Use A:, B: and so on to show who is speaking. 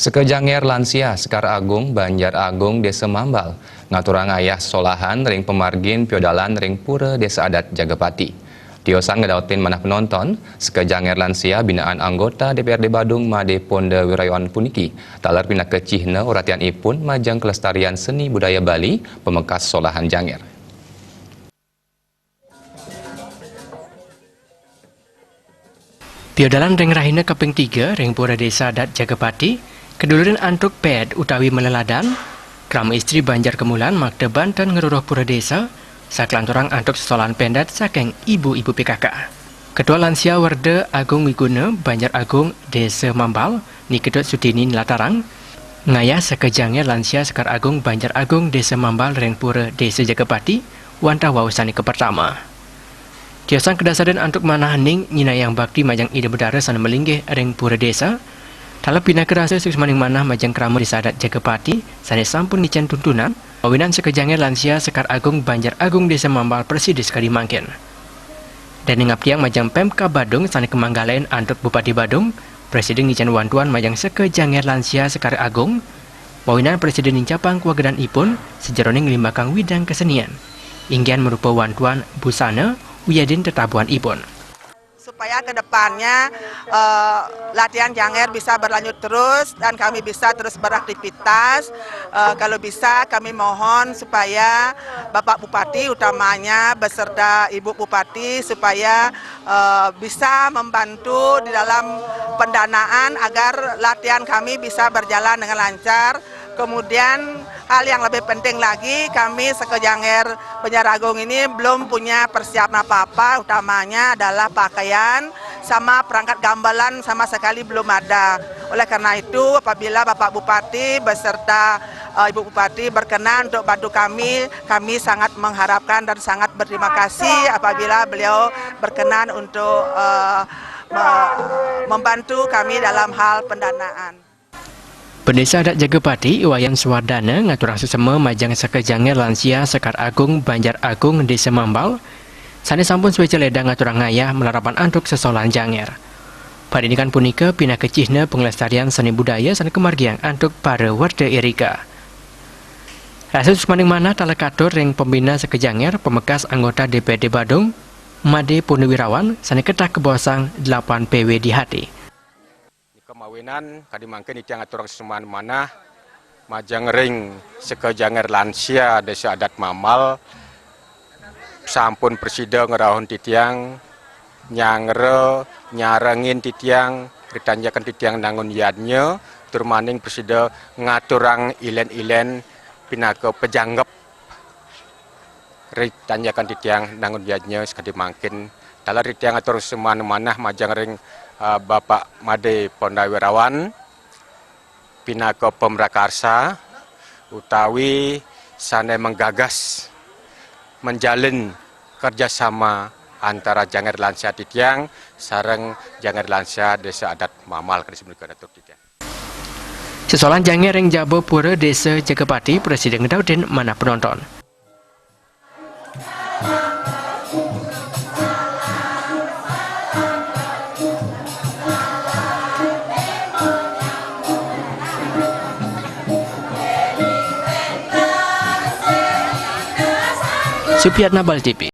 A: Sekejanger lansia Sekar Agung, Banjar Agung, Desa Mambal, ngaturang ayah solahan ring pemargin piodalan ring pura Desa Adat Jagapati. Tiosan ngedautin manah penonton, sekejanger lansia binaan anggota DPRD Badung Made Ponda Wirayawan puniki, talar pindah ke Cihna uratian ipun majang kelestarian seni budaya Bali, pemekas solahan janger.
B: Piodalan ring rahina keping 3 ring pura Desa Adat Jagapati, keduluran antuk ped utawi meleladan, kram istri Banjar Kemulan Magda Banten ngeruruh pura desa, saklanturang antuk sesolahan pendat saking ibu-ibu PKK. Ketua Lansia Warda Agung Wiguna Banjar Agung Desa Mambal, Nikedot Sutini Latarang, ngayah sekejangnya Lansia Sekar Agung Banjar Agung Desa Mambal ring pura Desa Jagapati, wantah wausani ke pertama. Tiosan kedasaran antuk manah hening nyinayang bakti majang ide bedara sana melinggih ring pura desa, kalau pindah kerasa sukses maning manah majang krama Desa Adat Jagapati, sana sampun ngican tuntunan, awinan sekejangnya Lansia Sekar Agung Banjar Agung Desa Mambal persidi sekali mangkin. Dan ngap tiang majang Pemka Badung sana kemanggalain antuk Bupati Badung, Presiden ngican wantuan majang sekejangnya Lansia Sekar Agung, awinan Presiden nincapang kuagedan ipun, sejeroning limbakang widang kesenian. Inggian merupa wantuan busana, Uyadin tetabuhan ipun.
C: Supaya kedepannya latihan janger bisa berlanjut terus dan kami bisa terus beraktivitas. Kalau bisa kami mohon supaya Bapak Bupati utamanya beserta Ibu Bupati supaya bisa membantu di dalam pendanaan agar latihan kami bisa berjalan dengan lancar. Kemudian hal yang lebih penting lagi, kami sekejanger Banjar Agung ini belum punya persiapan apa-apa, utamanya adalah pakaian sama perangkat gamelan sama sekali belum ada. Oleh karena itu, apabila Bapak Bupati beserta Ibu Bupati berkenan untuk bantu kami sangat mengharapkan dan sangat berterima kasih apabila beliau berkenan untuk membantu kami dalam hal pendanaan.
B: Pendesa Adat Jagapati Iwayan Swardana ngaturang sesama majang sekejangnya Lansia Sekar Agung Banjar Agung Desa Mambal, sana sampun suwe celeda ngaturang ngayah melarapan antuk sesolahan janger. Padinikan punika pindah ke Cihna pengelestarian seni budaya sana kemargiang antuk para warga Erika. Rasa susmaning mana talakatur ring pembina sekejanger pemekas anggota DPRD Badung Made Purnawirawan sana ketah kebosang 8 PW di hati.
D: Kemawinan kadimangkin itu yang aturang sesuman mana majang ring sekejanger lansia Desa Adat Mambal sampun presida ngerahun titiang nyangre nyarengin titiang ditanjakan titiang nangun yadnya turmaning presida ngaturang ilen-ilen pinaka pejanggep ditanjakan titiang nangun yadnya sekadimangkin talar titiang atur sesuman mana majang ring Bapak Made Ponda Wirayawan pinaka pemrakarsa utawi sana menggagas menjalin kerjasama antara janger lansia titiang sareng janger lansia Desa Adat Mambal
B: Sesolahan janger yang jabo pura Desa Jagapati Presiden ngedautin mana penonton. Supiatna Bal TV.